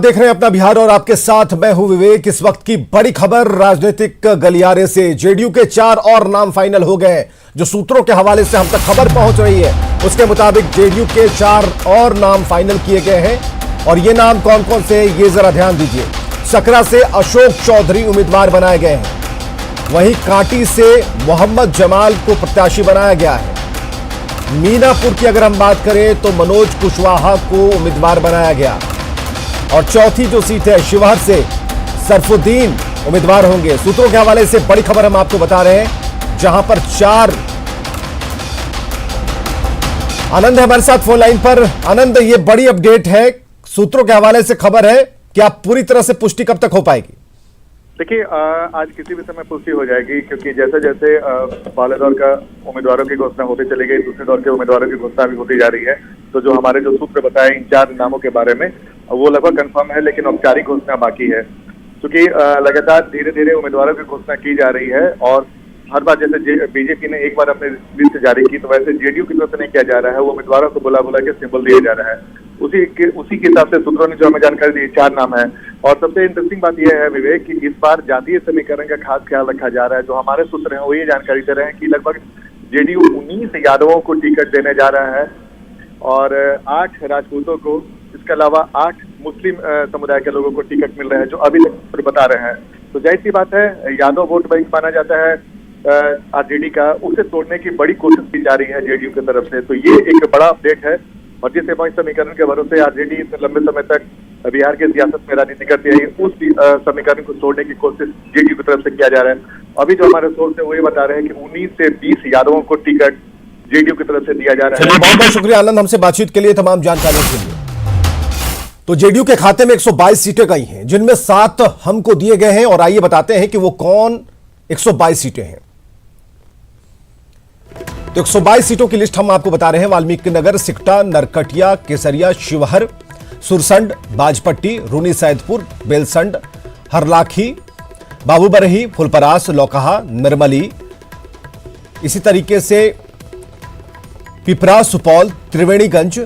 देख रहे हैं अपना बिहार और आपके साथ मैं हूं विवेक। इस वक्त की बड़ी खबर राजनीतिक गलियारे से जेडीयू के 4 और नाम फाइनल हो गए। जो सूत्रों के हवाले से हम तक खबर पहुंच रही है उसके मुताबिक जेडीयू के 4 और नाम फाइनल किए गए हैं। और ये नाम कौन कौन से हैं ये जरा ध्यान दीजिए। सकरा से अशोक चौधरी उम्मीदवार बनाए गए हैं। वहीं कांटी से मोहम्मद जमाल को प्रत्याशी बनाया गया है। मीनापुर की अगर हम बात करें तो मनोज कुशवाहा को उम्मीदवार बनाया गया। और चौथी जो सीट है शिवहर से सरफुद्दीन उम्मीदवार होंगे। सूत्रों के हवाले से बड़ी खबर हम आपको बता रहे हैं, जहां पर 4 आनंद है हमारे साथ फोन लाइन पर। आनंद, ये बड़ी अपडेट है, सूत्रों के हवाले से खबर है कि आप पूरी तरह से पुष्टि कब तक हो पाएगी? देखिए, आज किसी भी समय पुष्टि हो जाएगी, क्योंकि जैसे जैसे पहले दौर का उम्मीदवारों की घोषणा होती चली गई, दूसरे दौर के उम्मीदवारों की घोषणा भी होती जा रही है। तो जो हमारे जो सूत्र बताए इन 4 नामों के बारे में वो लगभग कंफर्म है, लेकिन औपचारिक घोषणा बाकी है। क्योंकि लगातार धीरे धीरे उम्मीदवारों की घोषणा की जा रही है और हर बार जैसे बीजेपी ने एक बार अपनी लिस्ट जारी की, तो वैसे जेडीयू की तरफ से नहीं किया जा रहा है। वो उम्मीदवारों को बुला बुला के सिंबल दिया जा रहा है। उसी के हिसाब से सूत्रों ने जो हमें जानकारी दी 4 नाम है। और सबसे इंटरेस्टिंग बात यह है विवेक कि इस बार जातीय समीकरण का खास ख्याल रखा जा रहा है। जो हमारे सूत्र हैं वो ये जानकारी दे रहे हैं कि लगभग जेडीयू 19 यादवों को टिकट देने जा रहा है और 8 राजपूतों को, इसके अलावा 8 मुस्लिम समुदाय के लोगों को टिकट मिल रहा है, जो अभी तक बता रहे हैं। तो जाहिर सी बात है, यादव वोट बैंक माना जाता है आरजेडी का, उसे तोड़ने की बड़ी कोशिश की जा रही है जेडीयू की तरफ से। तो ये एक बड़ा अपडेट है। और जिस समीकरण के भरोसे आरजेडी लंबे समय तक बिहार की सियासत में राजनीति करती है, उस समीकरण को तोड़ने की कोशिश जेडीयू की तरफ से किया जा रहा है। अभी जो हमारे सोर्स है वो ये बता रहे हैं कि 19 से 20 यादवों को टिकट जेडीयू की तरफ से दिया जा रहा है। बहुत बहुत शुक्रिया आनंद, हमसे बातचीत के लिए, तमाम जानकारियों के लिए। तो जेडीयू के खाते में 122 सीटें गई हैं, जिनमें 7 हमको दिए गए हैं। और आइए बताते हैं कि वो कौन 122 सीटें हैं। तो 122 सीटों की लिस्ट हम आपको बता रहे हैं। वाल्मीकि नगर, सिकटा, नरकटिया, केसरिया, शिवहर, सुरसंड, बाजपट्टी, रूनी सैदपुर, बेलसंड, हरलाखी, बाबूबरही, फुलपरास, लौकहा, निर्मली, इसी तरीके से पिपरा, सुपौल, त्रिवेणीगंज,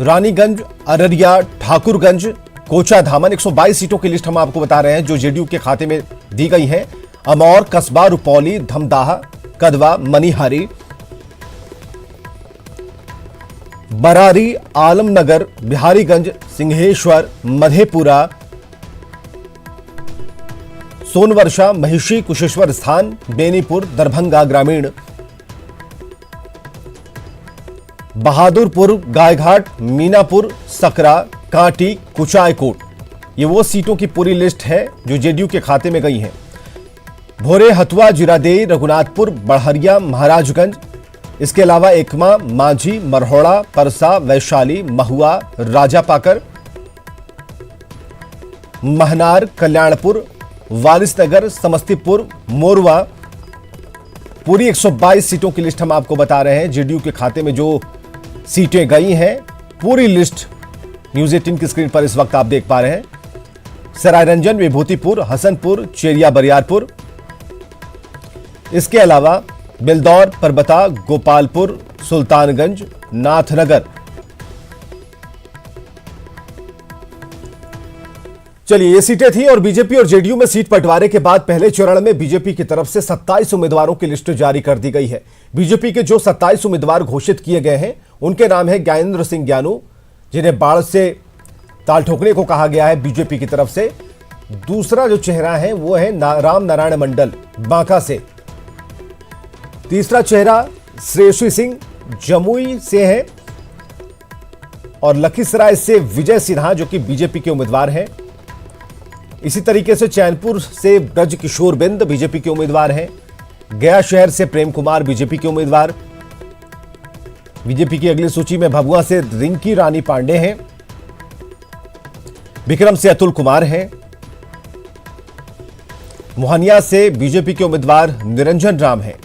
रानीगंज, अररिया, ठाकुरगंज, कोचाधामन। 122 सीटों की लिस्ट हम आपको बता रहे हैं जो जेडीयू के खाते में दी गई है। अमौर, कस्बा, रुपौली, धमदाहा, कदवा, मनिहारी, बरारी, आलमनगर, बिहारीगंज, सिंहेश्वर, मधेपुरा, सोनवर्षा, महिषी, कुशेश्वर स्थान, बेनीपुर, दरभंगा ग्रामीण, बहादुरपुर, गायघाट, मीनापुर, सकरा, कांटी, कुचायकोट। ये वो सीटों की पूरी लिस्ट है जो जेडीयू के खाते में गई हैं। भोरे, हथुआ, जीरादेई, रघुनाथपुर, बड़हरिया, महाराजगंज, इसके अलावा एकमा, मांझी, मरहोड़ा, परसा, वैशाली, महुआ, राजापाकर, महनार, कल्याणपुर, वारिसनगर, समस्तीपुर, मोरवा। पूरी 122 सीटों की लिस्ट हम आपको बता रहे हैं। जेडीयू के खाते में जो सीटें गई हैं, पूरी लिस्ट न्यूज 18 की स्क्रीन पर इस वक्त आप देख पा रहे हैं। सरायरंजन, विभूतिपुर, हसनपुर, चेरिया बरियारपुर, इसके अलावा बिलदौर, परबता, गोपालपुर, सुल्तानगंज, नाथनगर। चलिए, ये सीटें थी। और बीजेपी और जेडीयू में सीट बंटवारे के बाद पहले चरण में बीजेपी की तरफ से 27 उम्मीदवारों की लिस्ट जारी कर दी गई है। बीजेपी के जो 27 उम्मीदवार घोषित किए गए हैं उनके नाम है ज्ञानेंद्र सिंह ज्ञानू, जिन्हें बाढ़ से ताल ठोकने को कहा गया है बीजेपी की तरफ से। दूसरा जो चेहरा है वो है राम नारायण मंडल, बांका से। तीसरा चेहरा श्रेयसी सिंह, जमुई से है। और लखीसराय से विजय सिन्हा, जो कि बीजेपी के उम्मीदवार हैं। इसी तरीके से चैनपुर से ब्रज किशोर बिंद बीजेपी के उम्मीदवार हैं। गया शहर से प्रेम कुमार बीजेपी के उम्मीदवार। बीजेपी की अगली सूची में भभुआ से रिंकी रानी पांडे हैं। विक्रम से अतुल कुमार हैं। मोहनिया से बीजेपी के उम्मीदवार निरंजन राम हैं।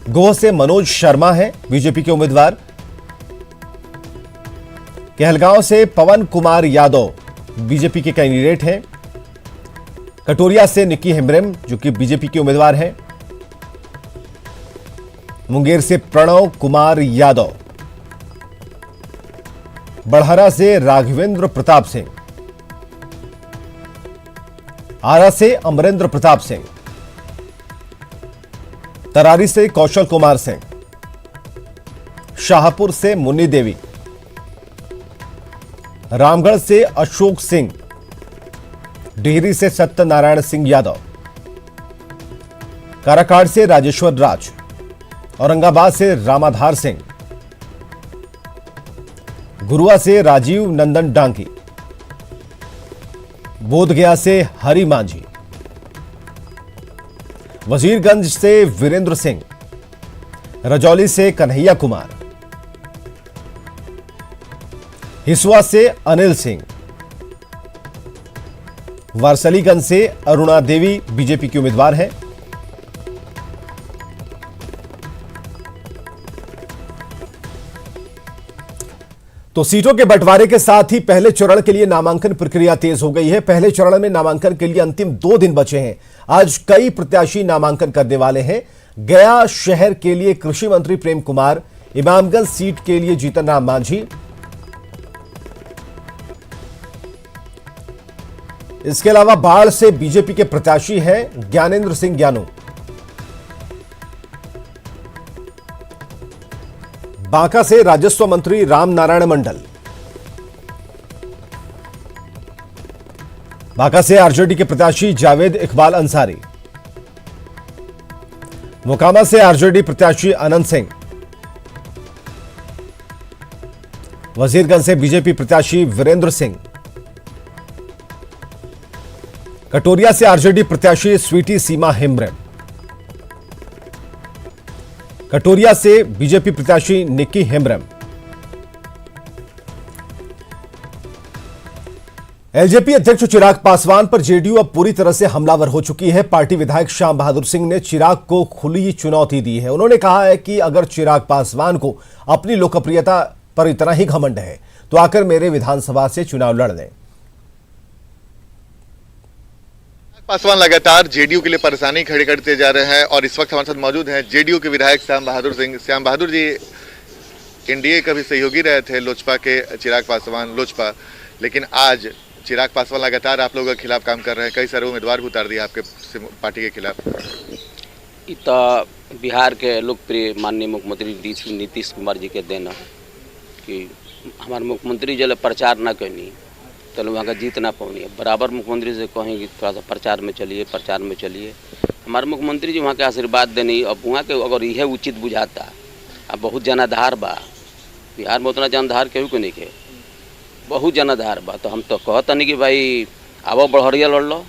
गोह से मनोज शर्मा हैं बीजेपी के उम्मीदवार। कहलगांव से पवन कुमार यादव बीजेपी के कैंडिडेट हैं। कटोरिया से निक्की हेम्ब्रेम, जो कि बीजेपी के उम्मीदवार हैं। मुंगेर से प्रणव कुमार यादव। बड़हरा से राघवेंद्र प्रताप सिंह, आरा से अमरेंद्र प्रताप सिंह, तरारी से कौशल कुमार सिंह, शाहपुर से मुन्नी देवी, रामगढ़ से अशोक सिंह, डिहरी से सत्यनारायण सिंह यादव, काराकाड़ से राजेश्वर राज, औरंगाबाद से रामाधार सिंह, गुरुआ से राजीव नंदन डांगी, बोधगया से हरि मांझी, वजीरगंज से वीरेंद्र सिंह, रजौली से कन्हैया कुमार, हिसुआ से अनिल सिंह, वारसलीगंज से अरुणा देवी बीजेपी की उम्मीदवार है। तो सीटों के बंटवारे के साथ ही पहले चरण के लिए नामांकन प्रक्रिया तेज हो गई है। पहले चरण में नामांकन के लिए अंतिम 2 दिन बचे हैं। आज कई प्रत्याशी नामांकन करने वाले हैं। गया शहर के लिए कृषि मंत्री प्रेम कुमार, इमामगंज सीट के लिए जीतन राम मांझी, इसके अलावा बाढ़ से बीजेपी के प्रत्याशी हैं ज्ञानेंद्र सिंह ज्ञानू, बांका से राजस्व मंत्री राम नारायण मंडल, बांका से आरजेडी के प्रत्याशी जावेद इकबाल अंसारी, मोकामा से आरजेडी प्रत्याशी अनंत सिंह, वजीरगंज से बीजेपी प्रत्याशी वीरेंद्र सिंह, कटोरिया से आरजेडी प्रत्याशी स्वीटी सीमा हेम्ब्रम, कटोरिया से बीजेपी प्रत्याशी निक्की हेम्ब्रम, एलजेपी अध्यक्ष चिराग पासवान पर जेडीयू अब पूरी तरह से हमलावर हो चुकी है। पार्टी विधायक श्याम बहादुर सिंह ने चिराग को खुली चुनौती दी है। उन्होंने कहा है कि अगर चिराग पासवान को अपनी लोकप्रियता पर इतना ही घमंड है तो आकर मेरे विधानसभा से चुनाव लड़ लें। पासवान लगातार जेडीयू के लिए परेशानी खड़ी करते जा रहे हैं और इस वक्त हमारे साथ मौजूद हैं जेडीयू के विधायक श्याम बहादुर सिंह। श्याम बहादुर जी एनडीए का भी सहयोगी रहे थे, लोजपा के चिराग पासवान लोजपा, लेकिन आज चिराग पासवान लगातार आप लोगों के खिलाफ काम कर रहे हैं। कई सारे उम्मीदवार भी उतार दिए आपके पार्टी के खिलाफ। तो बिहार के लोकप्रिय माननीय मुख्यमंत्री नीतीश कुमार जी के देना कि हमारे मुख्यमंत्री जो प्रचार ना करनी तो वहाँ का जीत ना पानी। बराबर मुख्यमंत्री से कहेंगे थोड़ा सा प्रचार में चलिए। हमारे मुख्यमंत्री जी वहाँ के आशीर्वाद देनी। अब वहाँ के अगर यह उचित बुझाता, अब बहुत जनाधार बा बिहार में, उतना जनाधार केहू को नहीं के, बहुत जनाधार बा। तो हम तो कहता नहीं कि भाई आवो बढ़िया लड़ लो।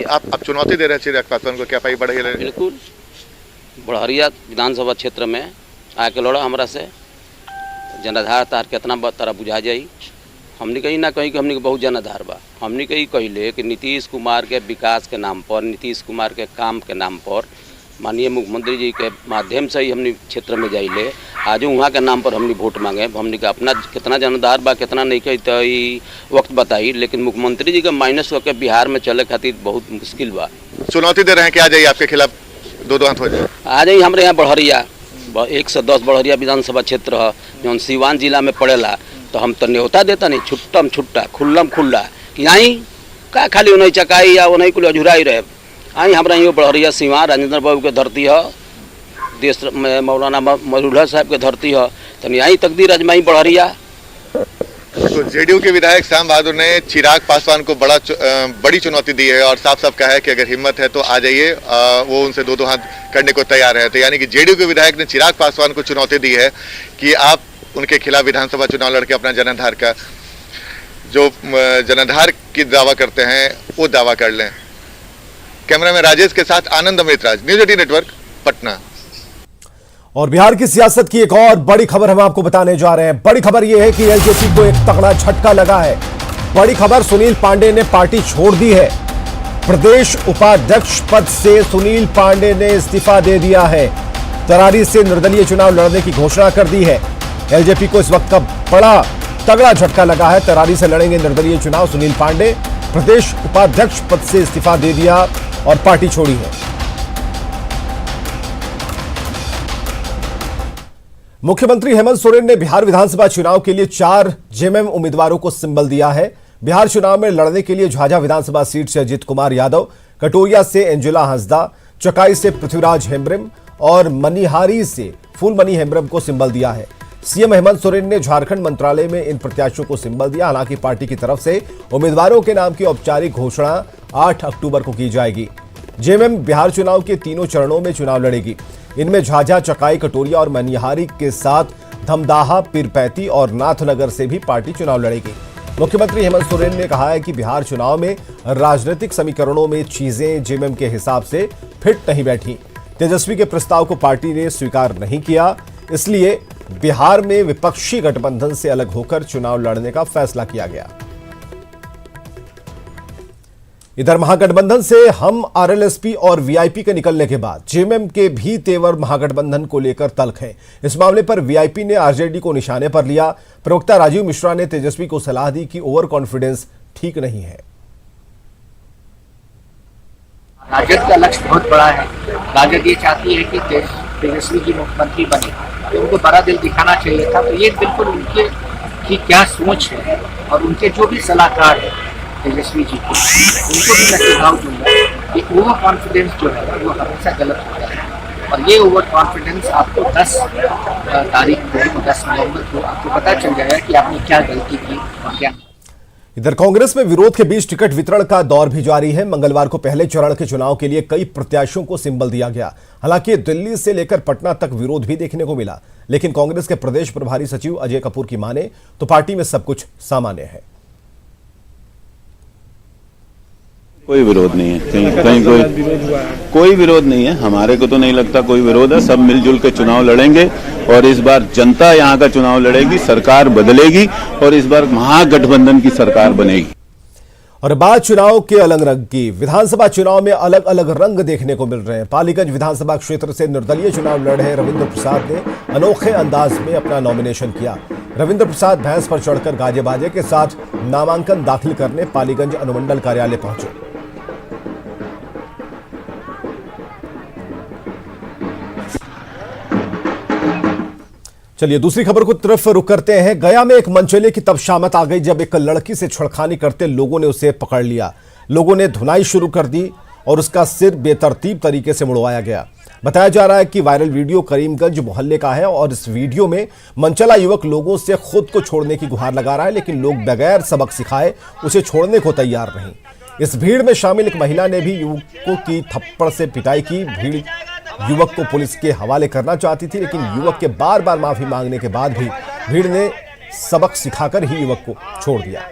आप चुनौती दे रहे हैं चिराग पासवान को, क्या पाई बढ़िया? बिल्कुल, बढ़िया विधानसभा क्षेत्र में आके लड़ो हमरा से। जनाधार तार कितना तारा बुझा जाई। हमने कहीं ना कहीं कि हमने बहुत जनाधार बा। हमने कहीं कहले कि नीतीश कुमार के विकास के नाम पर, नीतीश कुमार के काम के नाम पर, माननीय मुख्यमंत्री जी के माध्यम से ही हमने क्षेत्र में जाइले। आज वहाँ के नाम पर हमने वोट मांगे। हमने का अपना कितना जनाधार बा कितना नहीं कही तो वक्त बताई, लेकिन मुख्यमंत्री जी का माइनस करके बिहार में चले खातिर बहुत मुश्किल बा। चुनौती दे रहे हैं कि आ जाइए आपके खिलाफ दो हाथ हो जाए। आ जाइए हमारे यहाँ बढ़िया 110 बढ़िया विधानसभा क्षेत्र है जो सीवान जिला में पड़ेला। तो हम तो न्योता देता नहीं, छुट्टम छुट्टा खुल्लम खुल्ला कि आई का खाली उन्हें चकाई या उन्हें कुल अझुराई रहे। आई हमारा ये बढ़िया सीवान राजेंद्र बाबू के धरती है, देश में मौलाना मरूल्ला साहब के धरती है। तो यही तकदीर अजमाई बढ़िया। तो जेडीयू के विधायक श्याम बहादुर ने चिराग पासवान को बड़ी चुनौती दी है और साफ साफ कहा है कि अगर हिम्मत है तो आ जाइए। वो उनसे दो हाथ करने को तैयार है। तो यानी कि जेडीयू के विधायक ने चिराग पासवान को चुनौती दी है कि आप उनके खिलाफ विधानसभा चुनाव लड़के अपना जनाधार का जो जनाधार की दावा करते हैं वो दावा कर लें। कैमरा में राजेश के साथ आनंद अमृतराज, न्यूज 18 नेटवर्क, पटना। और बिहार की सियासत की एक और बड़ी खबर हम आपको बताने जा रहे हैं। बड़ी खबर यह है कि एलजेपी को एक तगड़ा झटका लगा है। बड़ी खबर, सुनील पांडे ने पार्टी छोड़ दी है। प्रदेश उपाध्यक्ष पद से सुनील पांडे ने इस्तीफा दे दिया है। तरारी से निर्दलीय चुनाव लड़ने की घोषणा कर दी है। एलजेपी को इस वक्त का बड़ा तगड़ा झटका लगा है। तरारी से लड़ेंगे निर्दलीय चुनाव सुनील पांडे। प्रदेश उपाध्यक्ष पद से इस्तीफा दे दिया और पार्टी छोड़ी है। मुख्यमंत्री हेमंत सोरेन ने बिहार विधानसभा चुनाव के लिए 4 जेएमएम उम्मीदवारों को सिंबल दिया है। बिहार चुनाव में लड़ने के लिए झाझा विधानसभा सीट से अजित कुमार यादव, कटोरिया से एंजुला हंसदा, चकाई से पृथ्वीराज हेम्ब्रम और मनिहारी से फूलमणि हेम्ब्रम को सिंबल दिया है। सीएम हेमंत सोरेन ने झारखंड मंत्रालय में इन प्रत्याशियों को सिंबल दिया। हालांकि पार्टी की तरफ से उम्मीदवारों के नाम की औपचारिक घोषणा 8 अक्टूबर को की जाएगी। जेएमएम बिहार चुनाव के तीनों चरणों में चुनाव लड़ेगी। इनमें झाझा, चकाई, कटोरिया और मनिहारी के साथ धमदाहा, पीरपैंती और नाथनगर से भी पार्टी चुनाव लड़ेगी। मुख्यमंत्री हेमंत सोरेन ने कहा है कि बिहार चुनाव में राजनीतिक समीकरणों में चीजें जेएमएम के हिसाब से फिट नहीं बैठी। तेजस्वी के प्रस्ताव को पार्टी ने स्वीकार नहीं किया, इसलिए बिहार में विपक्षी गठबंधन से अलग होकर चुनाव लड़ने का फैसला किया गया। इधर महागठबंधन से हम, आरएलएसपी और वीआईपी के निकलने के बाद जेएमएम के भी तेवर महागठबंधन को लेकर तल्ख है। इस मामले पर वीआईपी ने आरजेडी को निशाने पर लिया। प्रवक्ता राजीव मिश्रा ने तेजस्वी को सलाह दी कि ओवर कॉन्फिडेंस ठीक नहीं है। राजद का लक्ष्य बहुत बड़ा है। राजद ये चाहती है कि तेजस्वी जी मुख्यमंत्री बने, तो उनको बड़ा दिल दिखाना चाहिए था। तो ये बिल्कुल उनके की क्या सोच है और उनके जो भी सलाहकार है तेजस्वी जी को, उनको भी मैं सुझाव दूंगा कि ओवर कॉन्फिडेंस जो है वो हमेशा गलत होता है। और ये ओवर कॉन्फिडेंस आपको 10 तारीख को, 10 नवंबर को आपको पता चल जाएगा कि आपने क्या गलती की और क्या। इधर कांग्रेस में विरोध के बीच टिकट वितरण का दौर भी जारी है। मंगलवार को पहले चरण के चुनाव के लिए कई प्रत्याशियों को सिंबल दिया गया। हालांकि दिल्ली से लेकर पटना तक विरोध भी देखने को मिला, लेकिन कांग्रेस के प्रदेश प्रभारी सचिव अजय कपूर की माने तो पार्टी में सब कुछ सामान्य है। कोई विरोध नहीं है, कहीं कोई विरोध नहीं है। हमारे को तो नहीं लगता कोई विरोध है। सब मिलजुल के चुनाव लड़ेंगे और इस बार जनता यहाँ का चुनाव लड़ेगी, सरकार बदलेगी और इस बार महागठबंधन की सरकार बनेगी। और बात चुनाव के अलग रंग की। विधानसभा चुनाव में अलग अलग रंग देखने को मिल रहे हैं। पालीगंज विधानसभा क्षेत्र से निर्दलीय चुनाव लड़ रहे रविंद्र प्रसाद ने अनोखे अंदाज में अपना नॉमिनेशन किया। रविंद्र प्रसाद भैंस पर चढ़कर गाजे बाजे के साथ नामांकन दाखिल करने पालीगंज अनुमंडल कार्यालय पहुंचे। चलिए दूसरी खबर को तरफ रुख करते हैं। गया में एक मनचले की तब शामत आ गई जब एक लड़की से छेड़खानी करते लोगों ने उसे पकड़ लिया। लोगों ने धुनाई शुरू कर दी और उसका सिर बेतरतीब तरीके से मुड़वाया गया। बताया जा रहा है कि वायरल वीडियो करीमगंज मोहल्ले का है और इस वीडियो में मनचला युवक लोगों से खुद को छोड़ने की गुहार लगा रहा है, लेकिन लोग बगैर सबक सिखाए उसे छोड़ने को तैयार नहीं। इस भीड़ में शामिल एक महिला ने भी युवकों की थप्पड़ से पिटाई की। भीड़ युवक को पुलिस के हवाले करना चाहती थी, लेकिन युवक के बार बार माफी मांगने के बाद भी भीड़ ने सबक सिखाकर ही युवक को छोड़ दिया।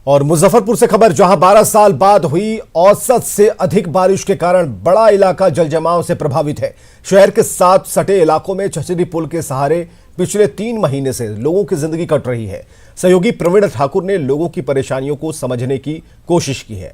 और मुजफ्फरपुर से खबर, जहां 12 साल बाद हुई औसत से अधिक बारिश के कारण बड़ा इलाका जलजमाव से प्रभावित है। शहर के साथ सटे इलाकों में चचरी पुल के सहारे पिछले 3 महीने से लोगों की जिंदगी कट रही है। सहयोगी प्रवीण ठाकुर ने लोगों की परेशानियों को समझने की कोशिश की है।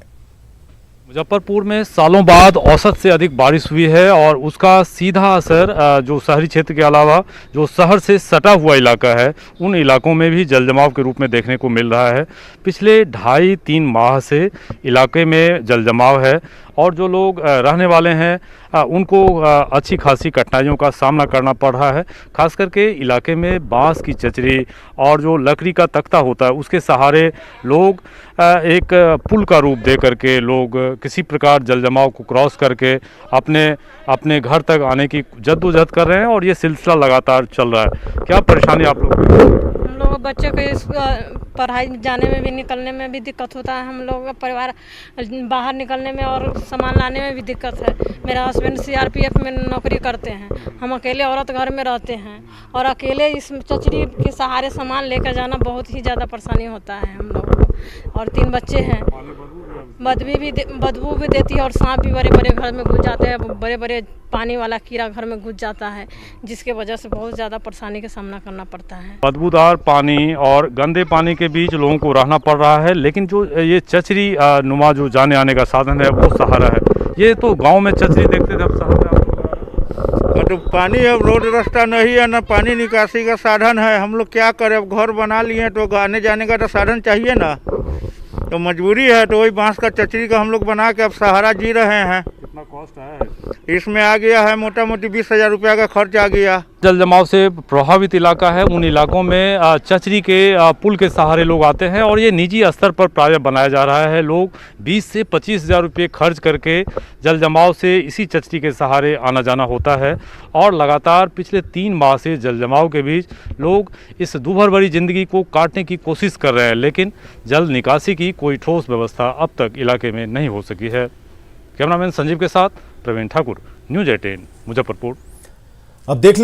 मुजफ्फरपुर में सालों बाद औसत से अधिक बारिश हुई है और उसका सीधा असर जो शहरी क्षेत्र के अलावा जो शहर से सटा हुआ इलाका है उन इलाकों में भी जलजमाव के रूप में देखने को मिल रहा है। पिछले 2.5-3 माह से इलाके में जलजमाव है और जो लोग रहने वाले हैं उनको अच्छी खासी कठिनाइयों का सामना करना पड़ रहा है। खास करके इलाके में बांस की चचरी और जो लकड़ी का तख्ता होता है उसके सहारे लोग एक पुल का रूप दे करके लोग किसी प्रकार जलजमाव को क्रॉस करके अपने घर तक आने की जद्दोजहद कर रहे हैं और ये सिलसिला लगातार चल रहा है। क्या परेशानी आप लोग? हम लोग बच्चों को पढ़ाई जाने में भी निकलने में भी दिक्कत होता है। हम लोग का परिवार बाहर निकलने में और सामान लाने में भी दिक्कत है। मेरा हस्बैंड सीआरपीएफ में नौकरी करते हैं। हम अकेले औरत घर में रहते हैं और अकेले इस चचरी के सहारे सामान लेकर जाना बहुत ही ज़्यादा परेशानी होता है हम लोग को। और 3 बच्चे हैं। बदबू भी देती है और सांप भी बड़े बड़े घर में घुस जाते हैं। बड़े बड़े पानी वाला कीड़ा घर में घुस जाता है, जिसके वजह से बहुत ज़्यादा परेशानी का सामना करना पड़ता है। बदबूदार पानी और गंदे पानी के बीच लोगों को रहना पड़ रहा है, लेकिन जो ये चचरी नुमा जो जाने आने का साधन है वो सहारा है। ये तो गांव में चचरी देखते थे, अब शहर में तो पानी अब रोड रास्ता नहीं है, ना पानी निकासी का साधन है। हम लोग क्या करें, अब घर बना लिए तो आने जाने का तो साधन चाहिए ना। तो मजबूरी है, तो वही बांस का चचरी का हम लोग बना के अब सहारा जी रहे हैं। कितना कॉस्ट है? इसमें आ गया है मोटा मोटी 20,000 रुपया का खर्च आ गया। जल जमाव से प्रभावित इलाका है, उन इलाकों में चचरी के पुल के सहारे लोग आते हैं और ये निजी स्तर पर प्राय बनाया जा रहा है। लोग 20 से 25,000 रुपये खर्च करके जल जमाव से इसी चचरी के सहारे आना जाना होता है और लगातार पिछले 3 माह से जल जमाव के बीच लोग इस दूभर भरी जिंदगी को काटने की कोशिश कर रहे हैं, लेकिन जल निकासी की कोई ठोस व्यवस्था अब तक इलाके में नहीं हो सकी है। कैमरामैन संजीव के साथ प्रवीण ठाकुर, न्यूज़ 18 मुजफ्फरपुर। अब देख ले